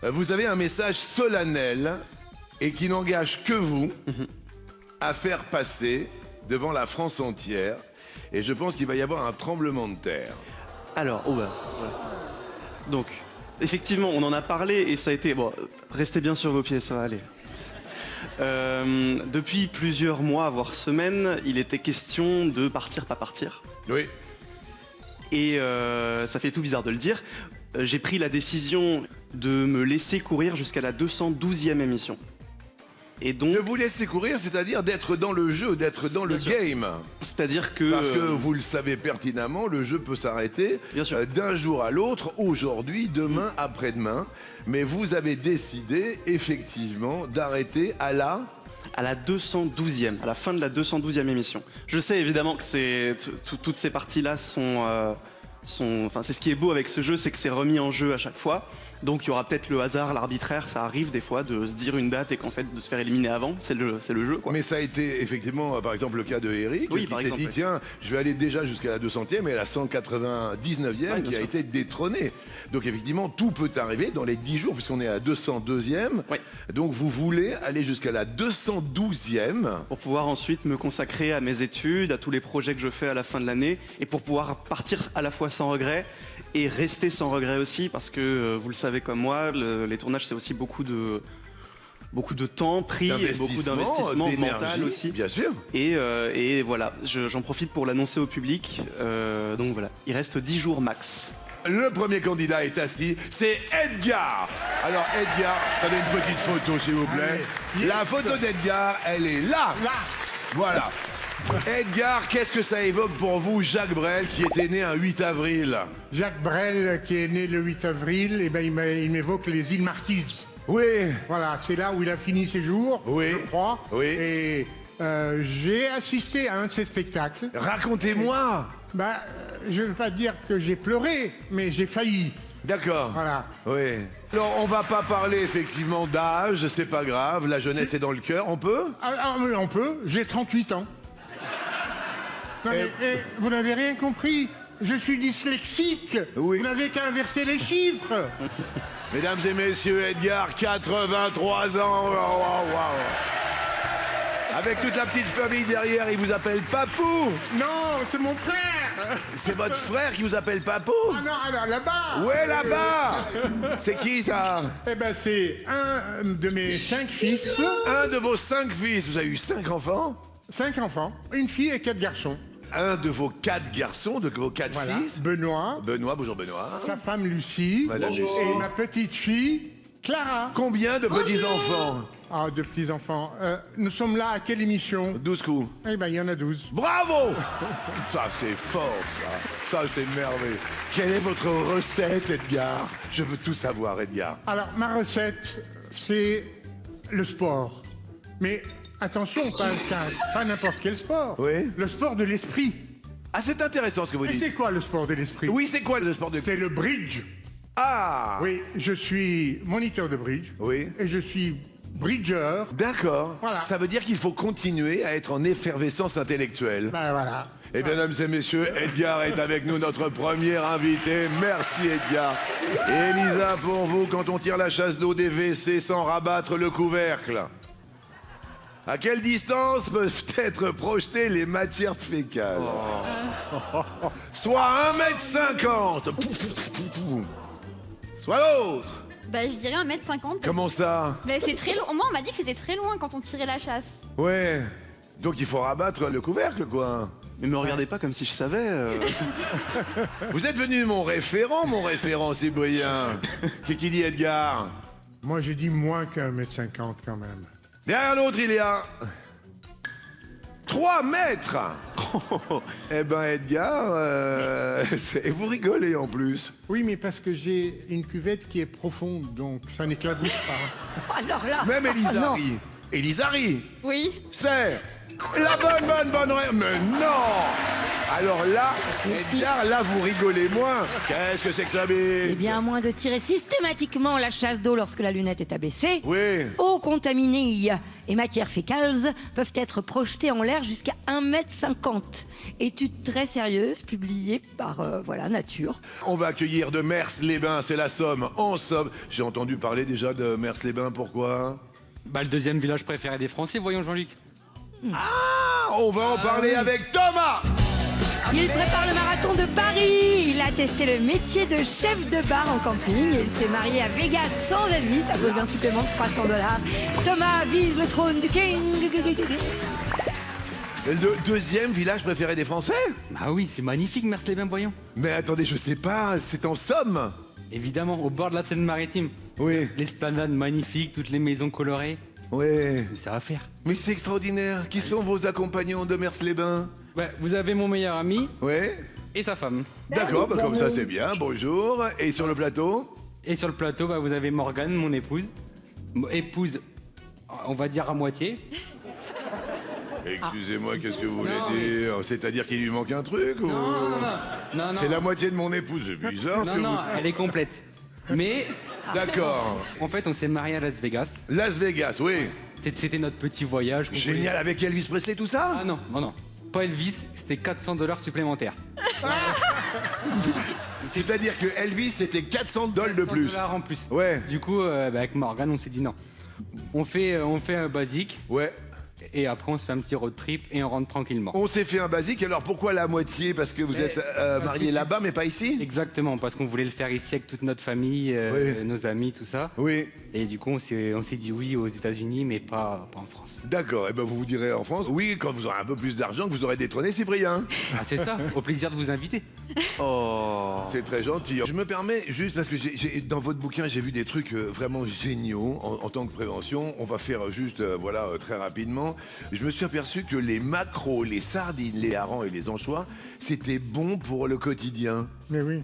Vous avez un message solennel et qui n'engage que vous à faire passer devant la France entière. Et je pense qu'il va y avoir un tremblement de terre. Alors, voilà. Donc, effectivement, on en a parlé et ça a été... Bon, restez bien sur vos pieds, ça va aller. Depuis plusieurs mois, voire semaines, il était question de partir, pas partir. Oui. Et ça fait tout bizarre de le dire. J'ai pris la décision de me laisser courir jusqu'à la 212e émission. Et donc... De vous laisser courir, c'est-à-dire d'être dans le jeu, d'être dans le game. C'est-à-dire que... Parce que vous le savez pertinemment, le jeu peut s'arrêter d'un jour à l'autre, aujourd'hui, demain, après-demain. Mais vous avez décidé, effectivement, d'arrêter à la 212e, à la fin de la 212e émission. Je sais évidemment que toutes ces parties-là sont... Enfin, c'est ce qui est beau avec ce jeu, c'est que c'est remis en jeu à chaque fois. Donc il y aura peut-être le hasard, l'arbitraire, ça arrive des fois de se dire une date et qu'en fait de se faire éliminer avant, c'est le jeu quoi. Mais ça a été effectivement par exemple le cas de Eric qui s'est dit tiens, je vais aller déjà jusqu'à la 200e et à la 199e qui a été détrôné. Donc effectivement tout peut arriver dans les 10 jours puisqu'on est à la 202e. Oui. Donc vous voulez aller jusqu'à la 212e. Pour pouvoir ensuite me consacrer à mes études, à tous les projets que je fais à la fin de l'année et pour pouvoir partir à la fois sans regret et rester sans regret aussi parce que vous le savez comme moi, les tournages c'est aussi beaucoup de temps pris et beaucoup d'investissement mental aussi. Bien sûr. Et voilà, j'en profite pour l'annoncer au public. Donc voilà, il reste 10 jours max. Le premier candidat est assis, c'est Edgar. Alors Edgar, prenez une petite photo s'il vous plaît. Yes. La photo d'Edgar, elle est là. Voilà. Edgar, qu'est-ce que ça évoque pour vous, Jacques Brel, qui était né un 8 avril? Jacques Brel, qui est né le 8 avril, eh ben, il m'évoque les îles Marquises. Oui. Voilà, c'est là où il a fini ses jours, je crois. Oui. Et j'ai assisté à un de ses spectacles. Racontez-moi. Je ne veux pas dire que j'ai pleuré, mais j'ai failli. D'accord. Voilà. Oui. Alors, on va pas parler effectivement d'âge, c'est pas grave, la jeunesse est dans le cœur, on peut? Mais on peut, j'ai 38 ans. Non, mais, vous n'avez rien compris. Je suis dyslexique. Oui. Vous n'avez qu'à inverser les chiffres. Mesdames et messieurs, Edgar, 83 ans. Wow. Avec toute la petite famille derrière, il vous appelle Papou. Non, c'est mon frère. C'est votre frère qui vous appelle Papou? Ah non, alors là-bas. Ouais, là-bas. C'est qui ça? Eh ben, c'est un de mes 5 fils. Un de vos 5 fils. Vous avez eu 5 enfants? 5 enfants, une fille et 4 garçons. Un de vos 4 garçons, de vos 4 fils. Benoît. Benoît, bonjour Benoît. Sa femme Lucie. Madame Lucie. Et ma petite fille, Clara. Combien de petits-enfants? Ah, de petits-enfants. Nous sommes là à quelle émission? 12 coups. Eh ben, il y en a 12. Bravo. Ça, c'est fort, ça. Ça, c'est merveilleux. Quelle est votre recette, Edgar? Je veux tout savoir, Edgar. Alors, ma recette, c'est le sport. Mais attention, pas n'importe quel sport. Oui. Le sport de l'esprit. Ah, c'est intéressant ce que vous Et dites. c'est quoi le sport de l'esprit? Oui, c'est quoi le sport de... C'est le bridge. Ah. Oui, je suis moniteur de bridge. Oui. Et je suis bridgeur. D'accord. Voilà. Ça veut dire qu'il faut continuer à être en effervescence intellectuelle. Ben voilà. Et bien, mesdames et messieurs, Edgar est avec nous, notre premier invité. Merci, Edgar. Et Elisa, pour vous, quand on tire la chasse d'eau des WC sans rabattre le couvercle, à quelle distance peuvent être projetées les matières fécales? Soit 1,50 m. Soit l'autre. Bah, je dirais 1,50 m. Comment ça? Mais c'est très loin. Moi, on m'a dit que c'était très loin quand on tirait la chasse. Ouais. Donc il faut rabattre le couvercle, quoi. Mais me regardez pas comme si je savais. Vous êtes venu mon référent, Cyprien. Qui dit Edgar? Moi, j'ai dit moins qu'1,50 m quand même. Derrière l'autre, il y a 3 mètres. Eh ben, Edgar, et vous rigolez en plus. Oui, mais parce que j'ai une cuvette qui est profonde, donc ça n'éclabousse pas. Alors là. Même Elisari. Elisari, Oui. c'est la bonne. Mais non. Alors là, Merci. Edgar, là, vous rigolez moins. Qu'est-ce que c'est que ça, Eh Bix? bien, à moins de tirer systématiquement la chasse d'eau lorsque la lunette est abaissée, Oui. eau contaminée et matières fécales peuvent être projetées en l'air jusqu'à 1,50 m. Étude très sérieuse publiée par Nature. On va accueillir de Mers-les-Bains, c'est la Somme, en Somme. J'ai entendu parler déjà de Mers-les-Bains, pourquoi? Bah, le deuxième village préféré des Français, voyons Jean-Luc. Ah, on va en parler avec Thomas. Il prépare le marathon de Paris. Il a testé le métier de chef de bar en camping. Il s'est marié à Vegas sans Elvis à cause d'un supplément de $300. Thomas vise le trône du king. Le deuxième village préféré des Français? Bah oui, c'est magnifique, Mers-les-Bains, voyons. Mais attendez, je sais pas, c'est en Somme. Évidemment, au bord de la Seine-Maritime. Oui, L'esplanade magnifique, toutes les maisons colorées. oui. Mais ça va faire. Mais c'est extraordinaire. Qui sont vos accompagnants de Mers-les-Bains? Ouais, vous avez mon meilleur ami Oui. et sa femme. D'accord, bah comme ça c'est bien. Bonjour. Et sur le plateau? Et sur le plateau, bah, vous avez Morgane, mon épouse. Épouse, on va dire à moitié. Excusez-moi, qu'est-ce que vous voulez Non, dire? C'est-à-dire qu'il lui manque un truc ou... Non, C'est la moitié de mon épouse, c'est bizarre ce Non, que non, vous... elle est complète. Mais, D'accord. en fait, on s'est mariés à Las Vegas. Las Vegas, oui. C'était notre petit voyage. qu'on voulait- Génial, avec Elvis Presley, tout ça? Ah non, non, non. Pas Elvis, c'était $400 supplémentaires. C'est-à-dire que Elvis, c'était 400 dollars de plus. $400 en plus. Ouais, Du coup, avec Morgane, on s'est dit non. On fait un basique ouais. et après on se fait un petit road trip et on rentre tranquillement. On s'est fait un basique, alors pourquoi la moitié? Parce que vous êtes mariés que- là-bas, mais pas ici? Exactement, parce qu'on voulait le faire ici avec toute notre famille, Oui. nos amis, tout ça. Oui. Et du coup, on s'est dit oui aux États-Unis, mais pas en France. D'accord, et ben vous vous direz en France, oui, quand vous aurez un peu plus d'argent, que vous aurez détrôné Cyprien. Ah, c'est ça, au plaisir de vous inviter. Oh. C'est très gentil. Je me permets, juste parce que dans votre bouquin, j'ai vu des trucs vraiment géniaux en tant que prévention. On va faire juste, très rapidement. Je me suis aperçu que les maquereaux, les sardines, les harengs et les anchois, c'était bon pour le quotidien. Mais oui.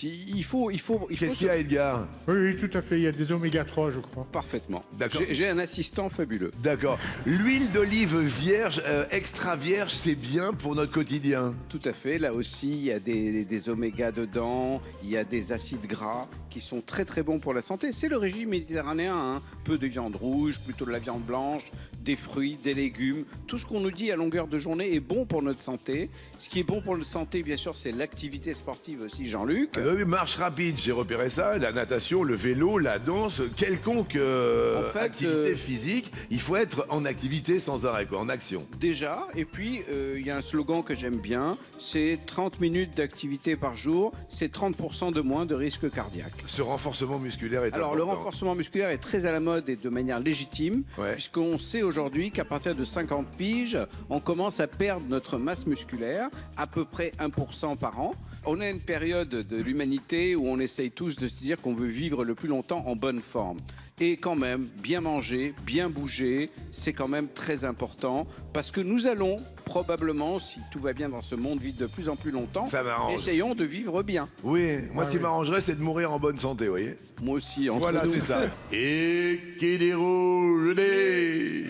Il faut Qu'est-ce qu'il y a, Edgar? Oui, oui, tout à fait. Il y a des oméga 3, je crois. parfaitement. D'accord. J'ai un assistant fabuleux. D'accord. L'huile d'olive vierge, extra vierge, c'est bien pour notre quotidien. Tout à fait. Là aussi, il y a des oméga dedans, il y a des acides gras qui sont très très bons pour la santé. C'est le régime méditerranéen, hein. Peu de viande rouge, plutôt de la viande blanche, des fruits, des légumes. Tout ce qu'on nous dit à longueur de journée est bon pour notre santé. Ce qui est bon pour notre santé, bien sûr, c'est l'activité sportive aussi, Jean-Luc. Oui, marche rapide, j'ai repéré ça, la natation, le vélo, la danse, quelconque En fait, activité physique, il faut être en activité sans arrêt, quoi, en action. Déjà, et puis il y a un slogan que j'aime bien, c'est 30 minutes d'activité par jour, c'est 30% de moins de risque cardiaque. Ce renforcement musculaire est Alors le important. renforcement musculaire est très à la mode et de manière légitime, Ouais. puisqu'on sait aujourd'hui qu'à partir de 50 piges, on commence à perdre notre masse musculaire, à peu près 1% par an. On a une période de l'humanité où on essaye tous de se dire qu'on veut vivre le plus longtemps en bonne forme. Et quand même, bien manger, bien bouger, c'est quand même très important, parce que nous allons probablement, si tout va bien dans ce monde, vivre de plus en plus longtemps. Ça m'arrange. Essayons de vivre bien. Oui, moi ce qui oui. m'arrangerait c'est de mourir en bonne santé, vous voyez. Moi aussi, entre Voilà, nous. c'est ça. Et qui dit rouge dit...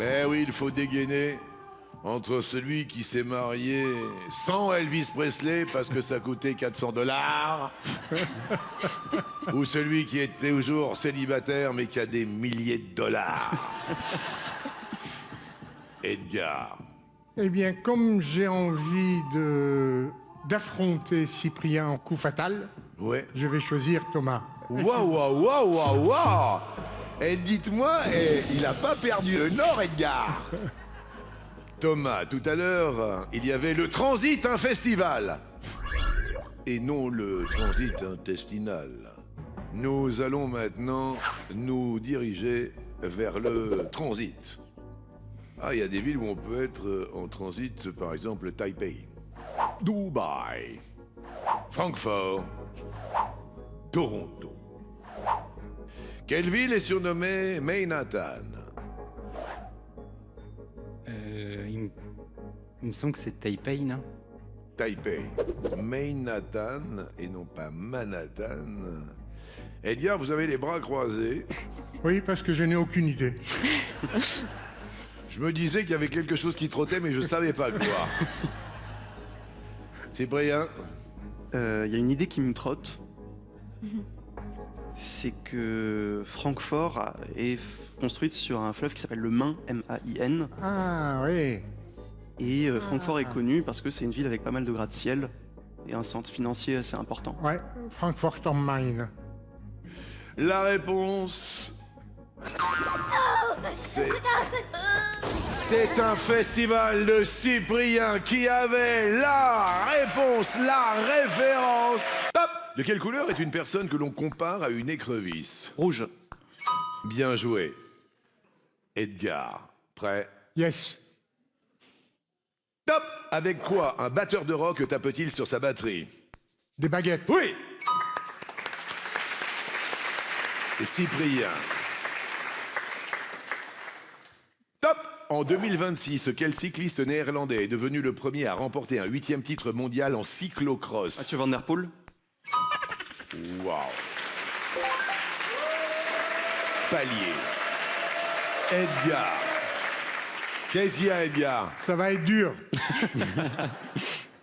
Eh oui, il faut dégainer entre celui qui s'est marié sans Elvis Presley parce que ça coûtait 400 dollars ou celui qui est toujours célibataire mais qui a des milliers de dollars. Edgar. Eh bien, comme j'ai envie d'affronter Cyprien en coup fatal, Ouais. je vais choisir Thomas. Waouh, waouh, waouh, waouh, waouh. Et dites-moi, il a pas perdu le nord, Edgar. Thomas, tout à l'heure, il y avait le Transit, un festival. Et non le transit intestinal. Nous allons maintenant nous diriger vers le transit. Ah, il y a des villes où on peut être en transit, par exemple Taipei, Dubaï, Francfort, Toronto. Quelle ville est surnommée Manhattan? Il me semble que c'est Taipei, non? Taipei. Manhattan et non pas Manhattan. Edgar, vous avez les bras croisés. Oui, parce que je n'ai aucune idée. Je me disais qu'il y avait quelque chose qui trottait, mais je savais pas quoi. Cyprien? Il y a une idée qui me trotte. C'est que Francfort est construite sur un fleuve qui s'appelle le Main, M-A-I-N. Ah oui. Et Francfort est connu parce que c'est une ville avec pas mal de gratte-ciel et un centre financier assez important. Ouais, Frankfurt am Main. La réponse... C'est un festival de Cyprien qui avait la réponse, la référence. Top! De quelle couleur est une personne que l'on compare à une écrevisse? Rouge. Bien joué. Edgar, prêt? Yes. Top! Avec quoi un batteur de rock tape-t-il sur sa batterie? Des baguettes. Oui! Et Cyprien. Top! En 2026, quel cycliste néerlandais est devenu le premier à remporter un 8e titre mondial en cyclocross? Mathieu Van Der Poel. Waouh! Palier. Edgar. Qu'est-ce qu'il y a, Edgar? Ça va être dur.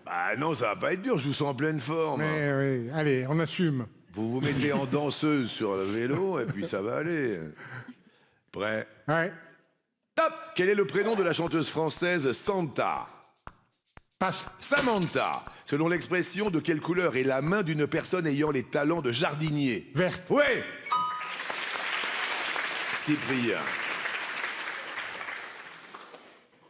Bah non, ça va pas être dur, je vous sens en pleine forme. Mais oui, allez, on assume. Vous vous mettez en danseuse sur le vélo et puis ça va aller. Prêt? Ouais. Top! Quel est le prénom de la chanteuse française Santa? Passe. Samantha. Selon l'expression, de quelle couleur est la main d'une personne ayant les talents de jardinier? Verte. Oui! Cyprien.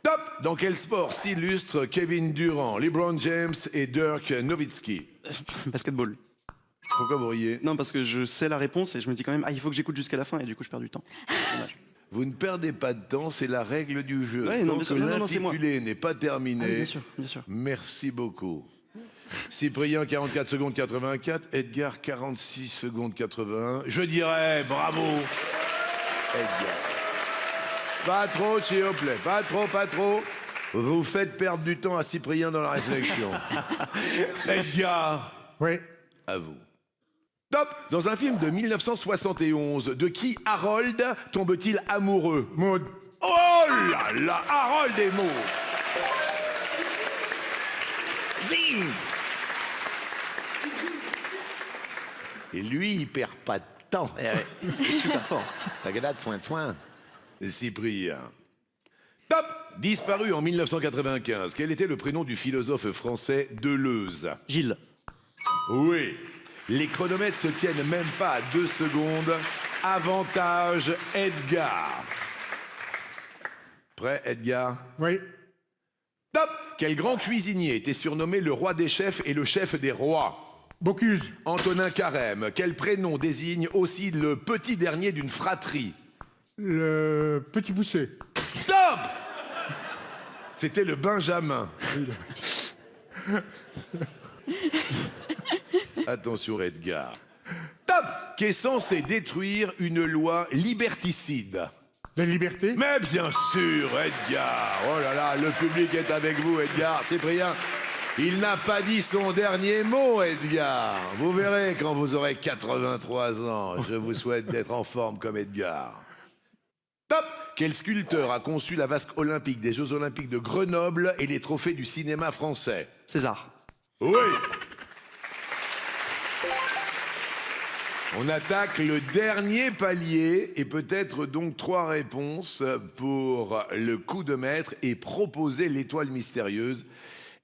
Top! Dans quel sport s'illustrent Kevin Durant, LeBron James et Dirk Nowitzki? Basketball. Pourquoi vous riez? Non, parce que je sais la réponse et je me dis quand même, ah, il faut que j'écoute jusqu'à la fin et du coup, je perds du temps. Dommage. Vous ne perdez pas de temps, c'est la règle du jeu. Ouais, non, Tant bien sûr. que Non, c'est moi. l'intitulé n'est pas terminé. Ah, bien sûr, bien sûr. Merci beaucoup. Cyprien, 44 secondes 84. Edgar, 46 secondes 81. Je dirais bravo, Edgar. Pas trop, s'il vous plaît. Pas trop, pas trop. Vous faites perdre du temps à Cyprien dans la réflexion. Edgar, Oui. à vous. Top! Dans un film de 1971, de qui Harold tombe-t-il amoureux? Maud. Oh là là! Harold et Maud! Zing! Et lui, il perd pas de temps. C'est super fort. Tagada, soin de soin. Cyprien. Top! Disparu en 1995. Quel était le prénom du philosophe français Deleuze? Gilles. Oui. Les chronomètres se tiennent même pas à 2 secondes. Avantage Edgar. Prêt, Edgar? Oui. Top! Quel grand cuisinier était surnommé le roi des chefs et le chef des rois? Bocuse. Antonin Carême. Quel prénom désigne aussi le petit dernier d'une fratrie? Le petit poussé. Top! C'était le Benjamin. Attention, Edgar. Top! Qui est censé détruire une loi liberticide? La liberté. Mais bien sûr, Edgar. Oh là là, le public est avec vous, Edgar. Cyprien, il n'a pas dit son dernier mot, Edgar. Vous verrez quand vous aurez 83 ans. Je vous souhaite d'être en forme comme Edgar. Top! Quel sculpteur a conçu la vasque olympique des Jeux Olympiques de Grenoble et les trophées du cinéma français? César. Oui! On attaque le dernier palier et peut-être donc 3 réponses pour le coup de maître et proposer l'étoile mystérieuse.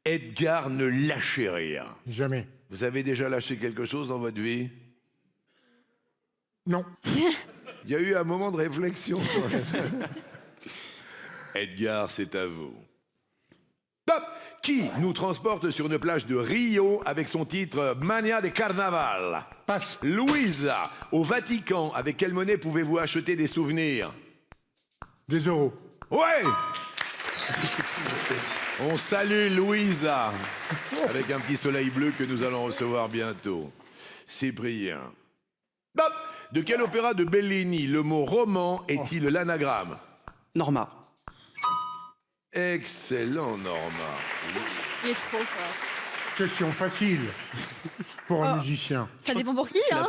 Edgar, ne lâchez rien. Jamais. Vous avez déjà lâché quelque chose dans votre vie? Non. Il y a eu un moment de réflexion. Quand même. Edgar, c'est à vous. Top! Qui nous transporte sur une plage de Rio avec son titre Mania de Carnaval? Passe. Louisa, au Vatican, avec quelle monnaie pouvez-vous acheter des souvenirs? Des euros. Ouais! On salue Louisa, avec un petit soleil bleu que nous allons recevoir bientôt. Cyprien. Top! De quel opéra de Bellini le mot roman est-il l'anagramme? Norma. Excellent, Norma. Il est trop fort. Question facile pour un musicien. Ça dépend pour qui, hein?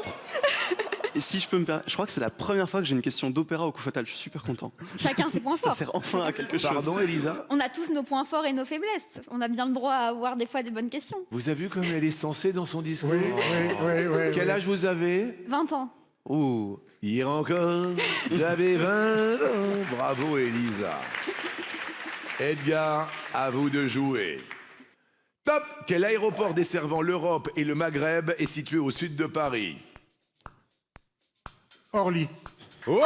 Et si je peux me permettre, je crois que c'est la première fois que j'ai une question d'opéra au coup fatal. Je suis super content. Chacun ses points Ça forts. sert enfin à quelque chose. Pardon, Elisa? On a tous nos points forts et nos faiblesses. On a bien le droit à avoir des fois des bonnes questions. Vous avez vu comme elle est sensée dans son discours? Oui. Quel âge vous avez? 20 ans. Oh. Hier encore, j'avais 20 ans. Bravo, Elisa. Edgar, à vous de jouer. Top! Quel aéroport desservant l'Europe et le Maghreb est situé au sud de Paris? Orly. Ouais!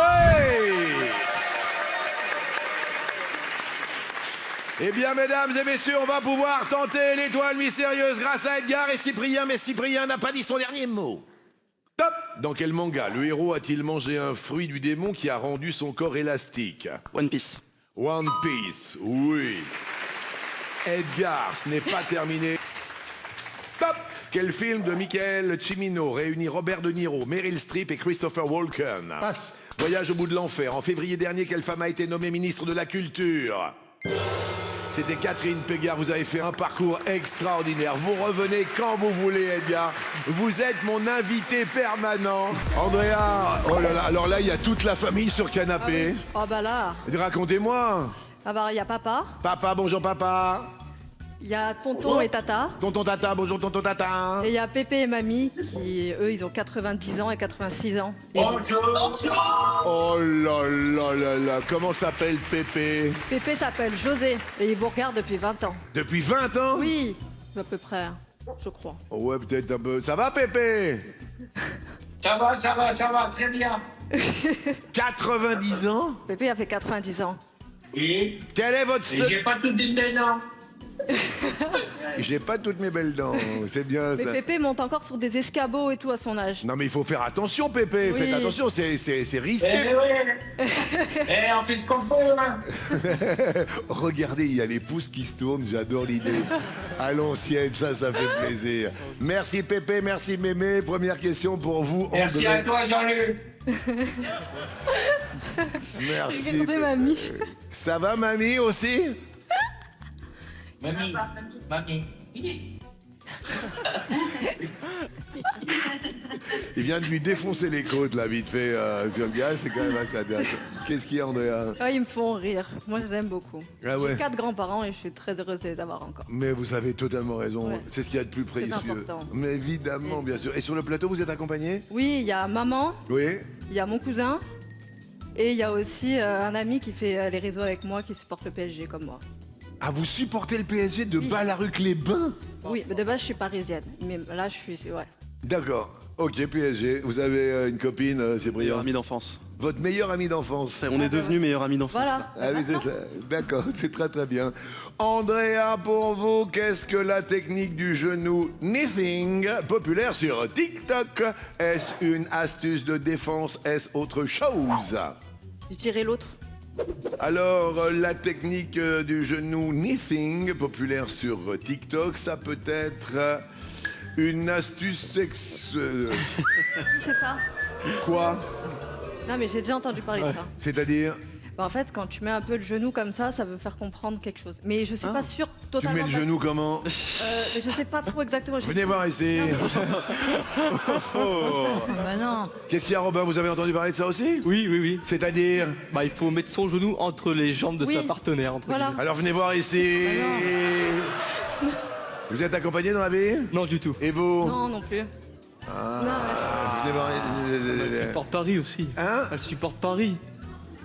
Eh bien, mesdames et messieurs, on va pouvoir tenter l'étoile mystérieuse grâce à Edgar et Cyprien, mais Cyprien n'a pas dit son dernier mot. Top! Dans quel manga le héros a-t-il mangé un fruit du démon qui a rendu son corps élastique? One Piece. One Piece, oui. Edgar, ce n'est pas terminé. Top! Quel film de Michael Cimino réunit Robert De Niro, Meryl Streep et Christopher Walken? Passe. Voyage au bout de l'enfer. En février dernier, quelle femme a été nommée ministre de la Culture? C'était Catherine Pégard. Vous avez fait un parcours extraordinaire. Vous revenez quand vous voulez, Edgar. Vous êtes mon invité permanent. Andrea, oh là là, alors là, il y a toute la famille sur canapé. Oh bah là, Racontez-moi. ah bah il y a papa, Papa, bonjour papa. il y a tonton et tata, Tonton tata, bonjour tonton tata. et il y a Pépé et mamie qui, eux, ils ont 90 ans et 86 ans. Et Oh là là là là, comment s'appelle Pépé? Pépé s'appelle José et il vous regarde depuis 20 ans. Depuis 20 ans? Oui, à peu près, je crois. Oh ouais, peut-être un peu. Ça va Pépé? Ça va, très bien. 90 ans? Pépé a fait 90 ans. Oui, Quel est votre et j'ai pas toutes des dents. J'ai pas toutes mes belles dents, c'est bien Mais ça. Pépé monte encore sur des escabeaux et tout à son âge. Non mais il faut faire attention Pépé, Oui. faites attention, c'est risqué. Eh oui. On fait ce qu'on peut, hein. Regardez, il y a les pouces qui se tournent, j'adore l'idée. À l'ancienne, ça fait plaisir. Merci Pépé, merci Mémé. Première question pour vous, Merci André. à toi, Jean-Luc. Merci. Regardez mamie. Ça va mamie aussi? Mamie. Il vient de lui défoncer les côtes là, vite fait, sur le gars, c'est quand même assez intéressant. Qu'est-ce qu'il y a Andrea? Ah, ils me font rire. Moi, je les aime beaucoup. Ah ouais. J'ai 4 grands-parents et je suis très heureuse de les avoir encore. Mais vous avez totalement raison, Ouais. c'est ce qu'il y a de plus précieux. important. Mais évidemment, bien sûr. Et sur le plateau, vous êtes accompagné? Oui, il y a maman, Oui. il y a mon cousin et il y a aussi un ami qui fait les réseaux avec moi qui supporte le PSG comme moi. Ah, vous supportez le PSG de Oui. Bar-la-Ruc-les-Bains? Oui, mais de base, je suis parisienne. Mais là, je suis. Ouais. D'accord. Ok, PSG. Vous avez une copine, c'est Meilleur brillant. ami d'enfance. Votre meilleur ami d'enfance. On est devenus meilleurs amis d'enfance. Voilà. là. Ah oui, c'est ça. D'accord, c'est très très bien. Andrea, pour vous, qu'est-ce que la technique du genou knitting, populaire sur TikTok? Est-ce une astuce de défense? Est-ce autre chose? Je dirais l'autre. Alors, la technique du genou knitting, populaire sur TikTok, ça peut être une astuce C'est ça. Quoi? Non, mais j'ai déjà entendu parler de ça. C'est-à-dire? Bah, en fait, quand tu mets un peu le genou comme ça veut faire comprendre quelque chose. Mais je suis pas sûre Tu totalement. mets le genou comment? Mais je sais pas trop exactement. Venez voir ici. Bah non. Qu'est-ce qu'il y a, Robin? Vous avez entendu parler de ça aussi? Oui. C'est-à-dire? Bah, il faut mettre son genou entre les jambes de Oui. sa partenaire. Entre Voilà. guillemets. Alors venez voir ici. Vous êtes accompagné dans la vie? Non, du tout. Et vous? Non, non plus. Venez voir Elle supporte Paris aussi. Hein? Elle supporte Paris.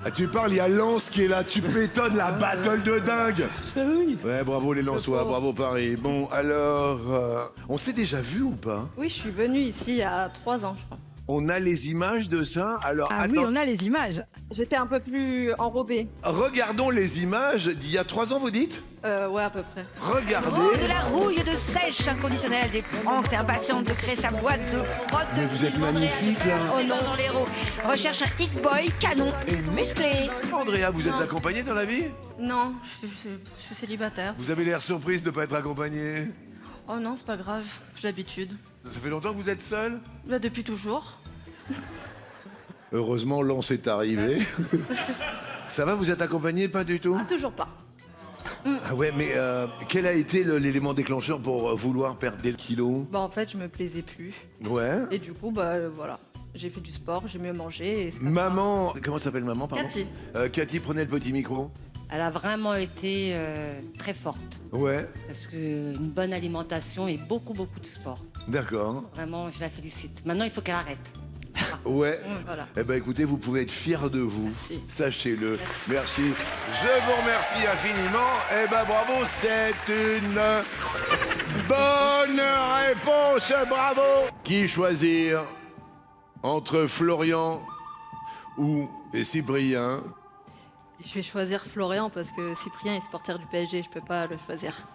Ah, tu parles, il y a Lens qui est là, tu pétonnes la battle de dingue. Oui. Ouais, bravo les Lensois, bravo Paris. Bon, alors, on s'est déjà vu ou pas? Oui, je suis venue ici il y a 3 ans, je crois. On a les images de ça? Alors, Ah oui, attends, on a les images. J'étais un peu plus enrobée. regardons les images d'il y a 3 ans, vous dites? Ouais, à peu près. Regardez. De la rouille de sèche inconditionnelle des Francs est impatiente de créer sa boîte de prod de Mais vous êtes film magnifique, là. Oh non, dans l'héros. Recherche un hit boy, canon et musclé. Andrea, vous êtes accompagnée dans la vie? Non, je suis célibataire. Vous avez l'air surprise de ne pas être accompagnée. Oh non, c'est pas grave, j'ai l'habitude. Ça fait longtemps que vous êtes seule? Bah, depuis toujours. Heureusement, Lens est arrivé. Ça va, vous êtes accompagné? Pas du tout? Toujours pas. Ah ouais, mais quel a été l'élément déclencheur pour vouloir perdre des kilos? Bah, en fait, je me plaisais plus. Ouais. Et du coup, bah, voilà. J'ai fait du sport, j'ai mieux mangé. Et c'est pas Maman, comment s'appelle maman, pardon? Cathy. Cathy, prenez le petit micro. Elle a vraiment été très forte. Ouais, Parce qu'une bonne alimentation et beaucoup de sport. d'accord. Vraiment, je la félicite. Maintenant, il faut qu'elle arrête. Ouais. Voilà. Eh ben écoutez, vous pouvez être fiers de vous. Merci. Sachez-le. Merci. Je vous remercie infiniment. Eh ben bravo, c'est une bonne réponse. Bravo. Qui choisir entre Florian ou Cyprien? Je vais choisir Florian parce que Cyprien est supporter du PSG, je peux pas le choisir.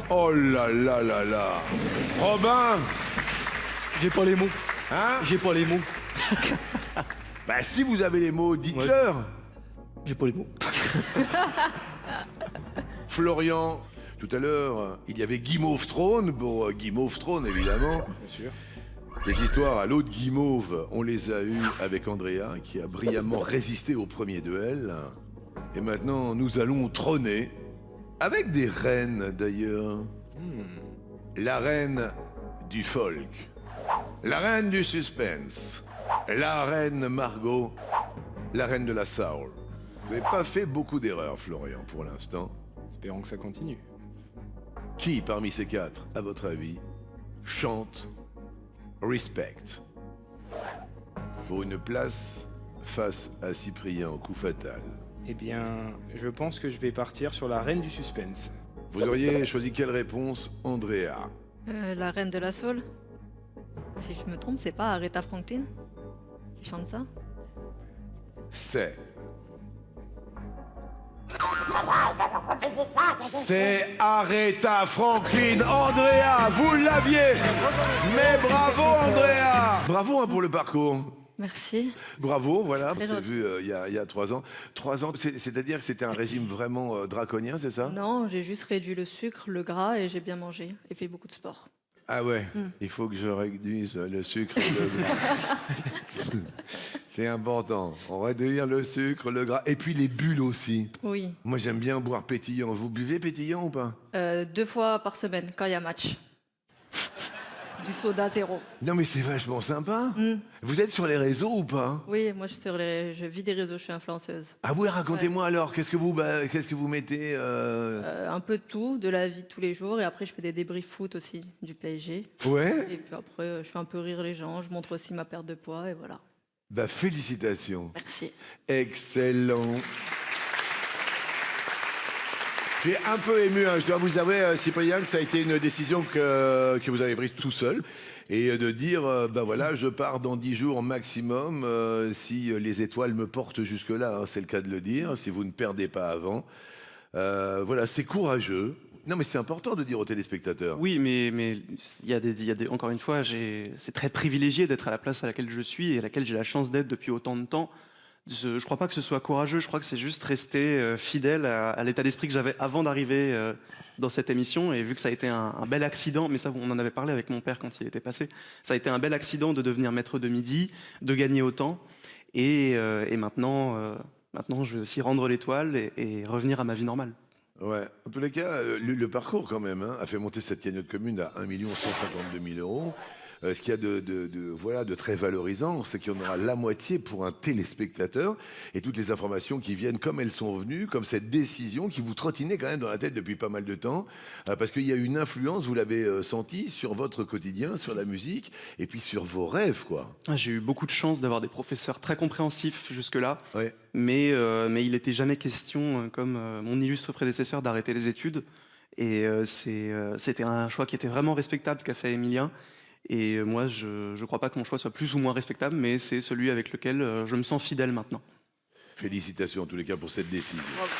Oh là là là là. Robin. J'ai pas les mots. Hein? J'ai pas les mots. Bah si vous avez les mots, dites-leur. J'ai pas les mots. Florian, tout à l'heure, il y avait Guimauve Trône, pour Guimauve Trône évidemment. Bien sûr. Les histoires à l'eau de Guimauve, on les a eues avec Andrea, qui a brillamment résisté au premier duel. Et maintenant, nous allons trôner, avec des reines d'ailleurs. La reine du folk, la reine du suspense, la reine Margot, la reine de la soul. Vous n'avez pas fait beaucoup d'erreurs, Florian, pour l'instant. Espérons que ça continue. Qui, parmi ces quatre, à votre avis, chante Respect pour une place face à Cyprien au coup fatal? Eh bien, je pense que je vais partir sur la reine du suspense. Vous auriez choisi quelle réponse, Andrea? La reine de la soul. Si je me trompe, c'est pas Aretha Franklin qui chante ça? C'est Aretha Franklin. Andrea, vous l'aviez. Mais bravo, Andrea. Bravo hein, pour le parcours. Merci. Bravo, voilà, C'est c'est gentil. vu il y a 3 ans. 3 ans, c'est-à-dire que c'était un régime vraiment draconien, c'est ça? Non, j'ai juste réduit le sucre, le gras et j'ai bien mangé et fait beaucoup de sport. Ah ouais, il faut que je réduise le sucre. C'est important. On va réduire le sucre, le gras. Et puis les bulles aussi. Oui. Moi, j'aime bien boire pétillant. Vous buvez pétillant ou pas? 2 fois par semaine quand il y a match. Du soda 0. Non, mais c'est vachement sympa. Vous êtes sur les réseaux ou pas? Oui, moi je vis des réseaux, je suis influenceuse. Ah oui, racontez-moi alors. Qu'est-ce que vous mettez Un peu de tout, de la vie de tous les jours et après je fais des débriefs foot aussi du PSG. Ouais. Et puis après je fais un peu rire les gens, je montre aussi ma perte de poids et voilà. Bah, félicitations. Merci. Excellent. Je suis un peu ému, hein. Je dois vous avouer, Cyprien, que ça a été une décision que vous avez prise tout seul. Et de dire, bah voilà, je pars dans 10 jours maximum, si les étoiles me portent jusque-là, hein, c'est le cas de le dire, si vous ne perdez pas avant. Voilà, c'est courageux. Non, mais c'est important de dire aux téléspectateurs. Oui, mais il y a des, encore une fois, c'est très privilégié d'être à la place à laquelle je suis et à laquelle j'ai la chance d'être depuis autant de temps. Je ne crois pas que ce soit courageux, je crois que c'est juste rester fidèle à l'état d'esprit que j'avais avant d'arriver dans cette émission. Et vu que ça a été un bel accident, mais ça, on en avait parlé avec mon père quand il était passé, ça a été un bel accident de devenir maître de midi, de gagner autant. Et maintenant, je vais aussi rendre l'étoile et revenir à ma vie normale. Ouais. En tous les cas, le parcours quand même a fait monter cette cagnotte commune à 1 152 000 euros. Ce qu'il y a de très valorisant, c'est qu'il y en aura la moitié pour un téléspectateur et toutes les informations qui viennent comme elles sont venues, comme cette décision qui vous trottinait quand même dans la tête depuis pas mal de temps, parce qu'il y a une influence, vous l'avez senti, sur votre quotidien, sur la musique et puis sur vos rêves, quoi. J'ai eu beaucoup de chance d'avoir des professeurs très compréhensifs jusque-là, Ouais. mais il n'était jamais question, comme mon illustre prédécesseur, d'arrêter les études. Et c'était un choix qui était vraiment respectable qu'a fait Emilien. Et moi, je ne crois pas que mon choix soit plus ou moins respectable, mais c'est celui avec lequel je me sens fidèle maintenant. Félicitations en tous les cas pour cette décision. Bravo.